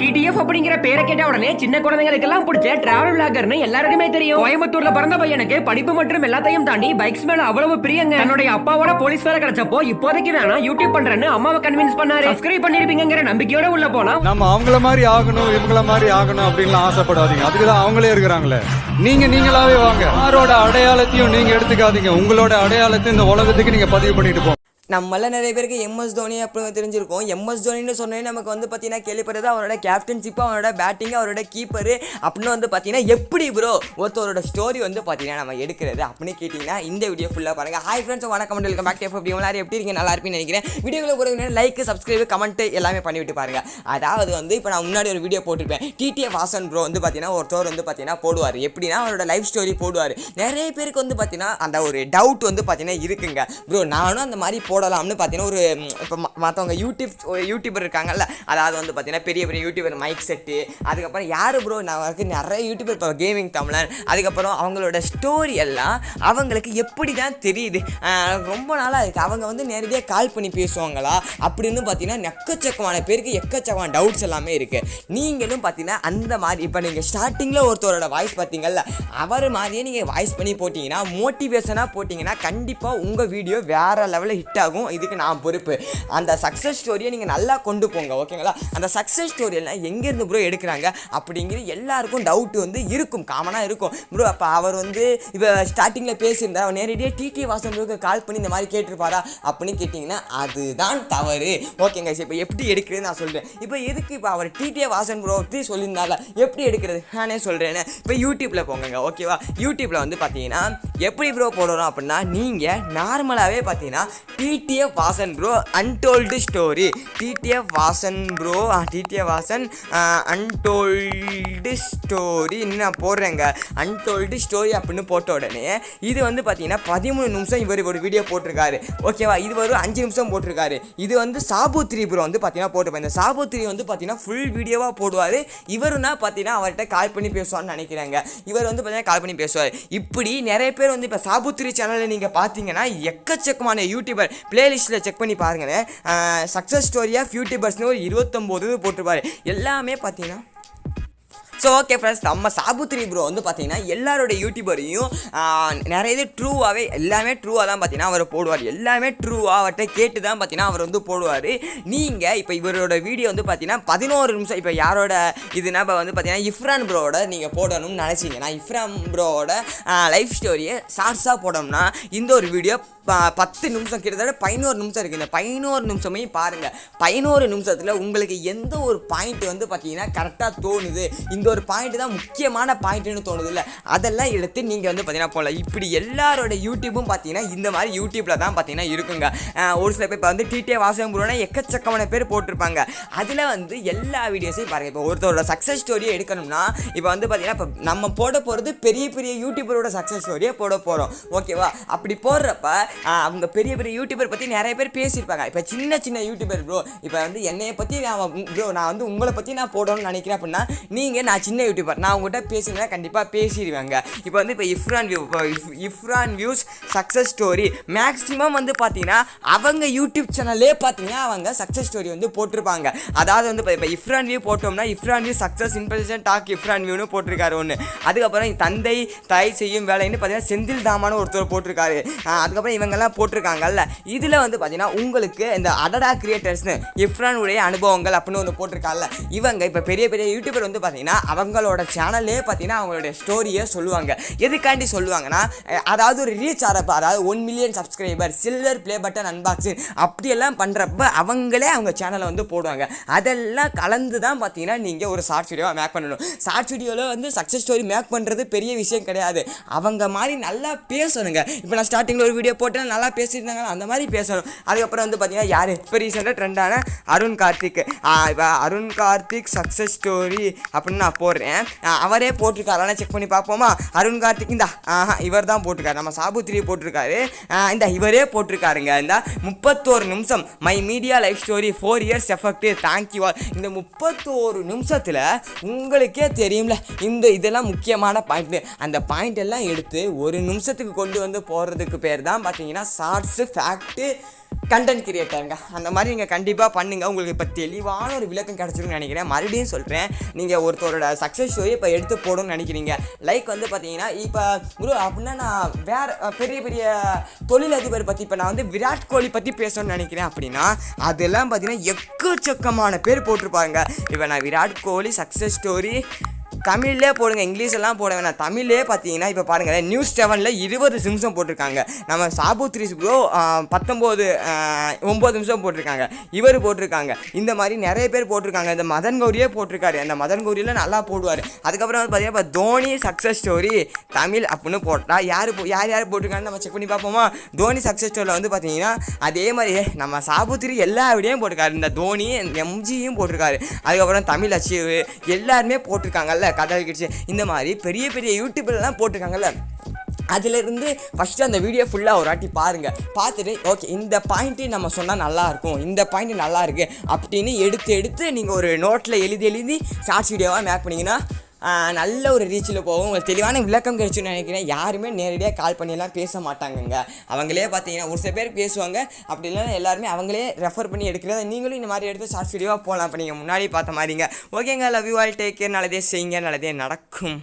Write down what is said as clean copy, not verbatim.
𝗙𝗵𝗵 அப்படிங்கிற பேரை கேட்ட உடனே சின்ன குழந்தைகளுக்கெல்லாம் பிடிச்ச டிராவல் விளாகர்னு எல்லாருக்குமே தெரியும். கோயம்புத்தூர்ல பிறந்த பையனுக்கு படிப்பு மற்றும் எல்லாத்தையும் தாண்டி பைக்ஸ் மேல அவ்வளவு பிரியங்க. தன்னுடைய அப்பாவோட போலீஸ் வேலை கிடைச்சப்போ இப்போதைக்கு வேணா யூடியூப் பண்றேன்னு அம்மாவை கன்வின்ஸ் பண்ணாரு. சப்ஸ்கிரைப் பண்ணிருப்பீங்கிற நம்பிக்கையோட உள்ள போனா நம்ம அவங்கள மாதிரி ஆகணும் இவங்கள மாதிரி ஆகணும் அப்படின்னு ஆசைப்படாதீங்க. அதுக்குதான் அவங்களே இருக்கிறாங்களே. நீங்களாவே வாங்க. யாரோட அடையாளத்தையும் நீங்க எடுத்துக்காதீங்க. உங்களோட அடையாளத்தை இந்த உலகத்துக்கு நீங்க பதிவு பண்ணிட்டு போங்க. நம்மள நிறைய பேருக்கு எம்எஸ் தோனி அப்படின்னு தெரிஞ்சிருக்கும். எம்எஸ் தோனின்னு சொன்னே நமக்கு பார்த்தீங்கன்னா கேள்விப்படுறது அவரோட கேப்டன்ஷிப்பு, அவரோட பேட்டிங்கு, அவரோட கீப்பரு அப்படின்னு பார்த்தீங்கன்னா எப்படி ப்ரோ ஒருத்தரோட ஸ்டோரி பார்த்தீங்கன்னா நம்ம எடுக்கிறது அப்படின்னு கேட்டிங்கன்னா இந்த வீடியோ ஃபுல்லாக பாருங்கள். ஹாய் ஃப்ரெண்ட்ஸ், வணக்கம், வெல்கம் பேக் டு FFT. எல்லாரும் எப்படி இருக்கீங்க? நல்லா இருப்பீங்கன்னு நினைக்கிறேன். வீடியோவில் போகிற லைக், சப்ஸ்கிரைப், கமெண்ட் எல்லாமே பண்ணிவிட்டு பாருங்கள். அதாவது இப்போ நான் முன்னாடி ஒரு வீடியோ போட்டிருப்பேன். 𝗙𝗵𝗵 ப்ரோ பார்த்தீங்கன்னா ஒருத்தர் பார்த்தீங்கன்னா போடுவார். எப்படின்னா அவரோட லைஃப் ஸ்டோரி போடுவார். நிறைய பேருக்கு பார்த்தீங்கன்னா அந்த ஒரு டவுட் பார்த்தீங்கன்னா இருக்குங்க. ப்ரோ நானும் அந்த மாதிரி போடலாம்னு பார்த்தீங்கன்னா ஒரு இப்போ மற்றவங்க யூடியூபர் இருக்காங்கல்ல, அதாவது பார்த்தீங்கன்னா பெரிய பெரிய யூடியூபர் மைக் செட்டு, அதுக்கப்புறம் யார் ப்ரோ நான் நிறைய யூடியூபர் இப்போ கேமிங் தமிழன், அதுக்கப்புறம் அவங்களோட ஸ்டோரி எல்லாம் அவங்களுக்கு எப்படி தான் தெரியுது. ரொம்ப நாளாக இருக்குது. அவங்க நேரடியாக கால் பண்ணி பேசுவாங்களா அப்படின்னு பார்த்தீங்கன்னா எக்கச்சக்கமான பேருக்கு எக்கச்சக்கமான டவுட்ஸ் எல்லாமே இருக்குது. நீங்களும் பார்த்தீங்கன்னா அந்த மாதிரி இப்போ நீங்கள் ஸ்டார்டிங்கில் ஒருத்தரோட வாய்ஸ் பார்த்தீங்கல்ல, அவர் மாதிரியே நீங்கள் வாய்ஸ் பண்ணி போட்டிங்கன்னா மோட்டிவேஷனாக போட்டிங்கன்னா கண்டிப்பாக உங்கள் வீடியோ வேறு லெவலில் ஹிட் ஆகும். இதுக்கு நான் பொறுப்பு. அந்த சக்ஸஸ் ஸ்டோரியை நீங்கள் நல்லா கொண்டு போங்க, ஓகேங்களா? அந்த சக்ஸஸ் ஸ்டோரியெல்லாம் எங்கேருந்து ப்ரோ எடுக்கிறாங்க அப்படிங்கிற எல்லாருக்கும் டவுட்டு இருக்கும், காமனாக இருக்கும். ப்ரோ அப்போ அவர் இப்போ ஸ்டார்டிங்கில் பேசியிருந்தார், அவர் நேரடியாக 𝗙𝗵𝗵 ப்ரோக்கு கால் பண்ணி இந்த மாதிரி கேட்டிருப்பாரா அப்படின்னு கேட்டிங்கன்னா அதுதான் தவறு, ஓகேங்க. இப்போ எப்படி எடுக்கிறதுன்னு நான் சொல்கிறேன். இப்போ எதுக்கு இப்போ அவர் 𝗙𝗵𝗵 ப்ரோ பற்றி சொல்லியிருந்தால எப்படி எடுக்கிறது நானே சொல்கிறேன்னு. இப்போ யூடியூப்பில் போங்க, ஓகேவா? யூடியூப்பில் பார்த்தீங்கன்னா எப்படி ப்ரோ போடுறோம் அப்படின்னா நீங்கள் நார்மலாகவே பார்த்தீங்கன்னா 𝗙𝗵𝗵 bro untold story, 𝗙𝗵𝗵 bro 𝗙𝗵𝗵 untold story நான் போடுறேங்க. அன்டோல்டு ஸ்டோரி அப்படின்னு போட்ட உடனே இது பார்த்தீங்கன்னா 13 நிமிஷம் இவர் ஒரு வீடியோ போட்டிருக்காரு, ஓகேவா? இது ஒரு 5 நிமிஷம் போட்டிருக்காரு. இது 𝗧𝗵𝗵 ப்ரோ பார்த்தீங்கன்னா போட்டுப்பேன். இந்த 𝗧𝗵𝗵 பார்த்தீங்கன்னா ஃபுல் வீடியோவாக போடுவார். இவருன்னா பார்த்தீங்கன்னா அவர்கிட்ட கால் பண்ணி பேசுவான்னு நினைக்கிறாங்க. இவர் பார்த்தீங்கன்னா கால் பண்ணி பேசுவார். இப்படி நிறைய பேர் இப்போ 𝗧𝗵𝗵 சேனலில் நீங்கள் பார்த்தீங்கன்னா எக்கச்சக்கமான யூடியூபர் பிளேலிஸ்ட்டில் செக் பண்ணி பாருங்களேன். சக்ஸஸ் ஸ்டோரி ஆஃப் யூடியூபர்ஸ்னு ஒரு 29 போட்டிருப்பாரு. எல்லாமே பார்த்தீங்கன்னா ஸோ ஓகே ஃப்ரெண்ட்ஸ், நம்ம 𝗧𝗵𝗵 ப்ரோ பார்த்தீங்கன்னா எல்லாரோட யூடியூபரையும் நிறைய இது ட்ரூவாகவே எல்லாமே ட்ரூவாக தான் பார்த்தீங்கன்னா அவர் போடுவார். எல்லாமே ட்ரூவாக அவர்கிட்ட கேட்டு தான் பார்த்தீங்கன்னா அவர் போடுவார். நீங்கள் இப்போ இவரோட வீடியோ பார்த்தீங்கன்னா 11 நிமிஷம் இப்போ யாரோட இதுனா இப்போ பார்த்தீங்கன்னா 𝗍𝗵்ரான் ப்ரோவோட நீங்கள் போடணும்னு நினச்சிங்கன்னா 𝗍𝗵்ரான் ப்ரோவோட லைஃப் ஸ்டோரியை ஷார்ட்ஸாக போடணும்னா இந்த ஒரு வீடியோ 10 நிமிஷம் கிட்டத்தட்ட 11 நிமிஷம் இருக்குது. இந்த 11 நிமிஷமே பாருங்கள். 11 நிமிஷத்தில் உங்களுக்கு எந்த ஒரு பாயிண்ட் பார்த்தீங்கன்னா கரெக்டாக தோணுது, இந்த ஒரு பாயிண்ட் தான் முக்கியமான பாயிண்ட்னு தோணுது இல்லை, அதெல்லாம் எடுத்து நீங்கள் பார்த்தீங்கன்னா போகலாம். இப்படி எல்லாரோட யூடியூப்பும் பார்த்தீங்கன்னா இந்த மாதிரி யூடியூப்பில் தான் பார்த்தீங்கன்னா இருக்குங்க. ஒரு சில பேர் இப்போ 𝗙𝗵𝗵 ப்ரோனா எக்கச்சக்கமான பேர் போட்டிருப்பாங்க. அதில் எல்லா வீடியோஸையும் பாருங்கள். இப்போ ஒருத்தரோட சக்ஸஸ் ஸ்டோரியை எடுக்கணும்னா இப்போ பார்த்தீங்கன்னா இப்போ நம்ம போட போகிறது பெரிய பெரிய யூடியூபரோட சக்ஸஸ் ஸ்டோரியை போட போகிறோம், ஓகேவா? அப்படி போடுறப்ப அவங்க பெரிய பெரிய யூடியூபர் பற்றி நிறைய பேர் பேசியிருப்பாங்க. இப்போ சின்ன சின்ன யூடியூபர் ப்ரோ இப்போ என்னையை பற்றி நான் உங்களை பற்றி நான் போடணும்னு நினைக்கிறேன் அப்படின்னா நீங்கள் நான் சின்ன யூடியூபர் நான் உங்கள்கிட்ட பேசினா கண்டிப்பாக பேசிடுவாங்க. இப்போ இப்போ 𝗍𝗵்ரான் வியூஸ் சக்ஸஸ் ஸ்டோரி மேக்ஸிமம் பார்த்தீங்கன்னா அவங்க யூடியூப் சேனல்லே பார்த்தீங்கன்னா அவங்க சக்ஸஸ் ஸ்டோரி போட்டிருப்பாங்க. அதாவது இப்போ 𝗍𝗵்ரான் வியூ போட்டோம்னா 𝗍𝗵்ரான் வியூ சக்ஸஸ் இன்ஃபர்மேஷன் டாக் 𝗍𝗵்ரான் வியூன்னு போட்டிருக்காரு ஒன்று. அதுக்கப்புறம் தந்தை தாய் செய்யும் வேலைன்னு பார்த்தீங்கன்னா செந்தில் தாமான்னு ஒருத்தர் போட்டிருக்காரு. அதுக்கப்புறம் இவங்கெல்லாம் போட்டிருக்காங்கல்ல. இதில் பார்த்தீங்கன்னா உங்களுக்கு இந்த அடடா கிரியேட்டர்ஸ்னு 𝗍𝗵்ரான் உடைய அனுபவங்கள் அப்படின்னு ஒன்று போட்டிருக்காங்கல்ல. இவங்க இப்போ பெரிய பெரிய யூடியூபர் பார்த்தீங்கன்னா அவங்களோட சேனல்லே பார்த்தீங்கன்னா அவங்களோட ஸ்டோரியை சொல்லுவாங்க. எதுக்காண்டி சொல்லுவாங்கன்னா அதாவது ஒரு ரீச் ஆகிறப்ப, அதாவது 1 million subscriber, silver play button unboxing அப்படியெல்லாம் பண்ணுறப்ப அவங்களே அவங்க சேனலை போடுவாங்க. அதெல்லாம் கலந்து தான் பார்த்தீங்கன்னா நீங்கள் ஒரு ஷார்ட்ஸ் வீடியோவை மேக் பண்ணணும். ஷார்ட்ஸ் வீடியோவில் சக்ஸஸ் ஸ்டோரி மேக் பண்ணுறது பெரிய விஷயம் கிடையாது. அவங்க மாதிரி நல்லா பேசணுங்க. இப்போ நான் ஸ்டார்டிங்கில் ஒரு வீடியோ போட்டேன் நல்லா பேசியிருந்தாங்க, அந்த மாதிரி பேசணும். அதுக்கப்புறம் பார்த்தீங்கன்னா யார் இப்போ ரீசெண்டாக ட்ரெண்டான அருண் கார்த்திக், இப்போ அருண் கார்த்திக் சக்ஸஸ் ஸ்டோரி அப்படின்னு நான் நான் போடுறேன். அவரே போட்டிருக்காரு, செக் பண்ணி பார்ப்போமா? அருண் கார்த்திக் இந்த இவர் தான் போட்டிருக்காரு, நம்ம 𝗧𝗵𝗹 போட்டிருக்காரு, இந்த இவரே போட்டிருக்காருங்க. இந்த 31 நிமிஷம் my media life story 4 years effect thank you all. இந்த 31 நிமிஷத்தில் உங்களுக்கே தெரியும்ல இதெல்லாம் முக்கியமான பாயிண்ட். அந்த பாயிண்ட் எல்லாம் எடுத்து ஒரு நிமிஷத்துக்கு கொண்டு வந்து போடுறதுக்கு பேர் தான் பார்த்தீங்கன்னா ஷார்ட்ஸு ஃபேக்ட்டு கண்டென்ட் கிரியேட்டருங்க. அந்த மாதிரி நீங்கள் கண்டிப்பாக பண்ணுங்கள். உங்களுக்கு இப்போ தெளிவான ஒரு விளக்கம் கிடச்சிருக்குன்னு நினைக்கிறேன். மறுபடியும் சொல்கிறேன், நீங்கள் ஒருத்தரோட சக்ஸஸ் ஸ்டோரி இப்போ எடுத்து போடணும்னு நினைக்கிறீங்க. லைக் வந்து பார்த்தீங்கன்னா இப்போ குரு அப்படின்னா நான் வேறு பெரிய பெரிய தொழிலதிபர் பற்றி இப்போ நான் வந்து விராட் கோலி பற்றி பேசணும்னு நினைக்கிறேன் அப்படின்னா அதெல்லாம் பார்த்தீங்கன்னா எக்கச்சக்கமான பேர் போட்டிருப்பாங்க. இப்போ நான் விராட் கோலி சக்ஸஸ் ஸ்டோரி தமிழ்லே போடுங்க, இங்கிலீஷ் எல்லாம் போட வேணாம். தமிழ்லே பார்த்தீங்கன்னா இப்போ பாருங்கள், நியூஸ் 7ல் 20 நிமிஷம் போட்டிருக்காங்க. நம்ம 𝗧𝗵𝗹 ப்ரோ 9 நிமிஷம் போட்டிருக்காங்க, இவர் போட்டிருக்காங்க. இந்த மாதிரி நிறைய பேர் போட்டிருக்காங்க. இந்த மதன் கௌரியே போட்டிருக்காரு, அந்த மதன் கௌரியில் நல்லா போடுவார். அதுக்கப்புறம் வந்து பார்த்தீங்கன்னா இப்போ தோனி சக்ஸஸ் ஸ்டோரி தமிழ் அப்படின்னு போட்டால் யார் யார் போட்டிருக்காங்கன்னு நம்ம செக் பண்ணி பார்ப்போமா? தோனி சக்ஸஸ் ஸ்டோரியில் வந்து பார்த்தீங்கன்னா அதே மாதிரி நம்ம 𝗧𝗵𝗹 எல்லா வீடியோவும் போட்டிருக்காரு. இந்த தோனி எம்ஜியும் போட்டிருக்காரு. அதுக்கப்புறம் தமிழ் அச்சீவ் எல்லாருமே போட்டிருக்காங்கல்ல, 𝗙𝗶𝗵𝗀 இந்த மாதிரி பெரிய பெரிய யூடியூப்லாம் போட்டிருக்காங்கல்ல. அதிலிருந்து ஃபஸ்ட்டு அந்த வீடியோ ஃபுல்லாக ஒரு வாட்டி பாருங்கள். பார்த்துட்டு ஓகே இந்த பாயிண்ட்டு நம்ம சொன்னால் நல்லாயிருக்கும், இந்த பாயிண்ட்டு நல்லா இருக்குது அப்படின்னு எடுத்து நீங்கள் ஒரு நோட்டில் எழுதி ஷார்ட்ஸ் வீடியோவாக மேக் பண்ணிங்கன்னா நல்ல ஒரு ரீச்சில் போகும். உங்களுக்கு தெளிவான விளக்கம் கிடைச்சுன்னு நினைக்கிறேன். யாருமே நேரடியாக கால் பண்ணியெல்லாம் பேச மாட்டாங்கங்க. அவங்களே பார்த்தீங்கன்னா ஒரு சில பேர் பேசுவாங்க, அப்படி இல்லைன்னா எல்லாருமே அவங்களே ரெஃபர் பண்ணி எடுக்கிறத நீங்களும் இந்த மாதிரி எடுத்து ஷார்ட்ஸ் வீடியோவாக போகலாம். இப்போ நீங்கள் முன்னாடி பார்த்த மாதிரிங்க. ஓகேங்க, love you all, take care. நல்லதே செய்யுங்க, நல்லதே நடக்கும்.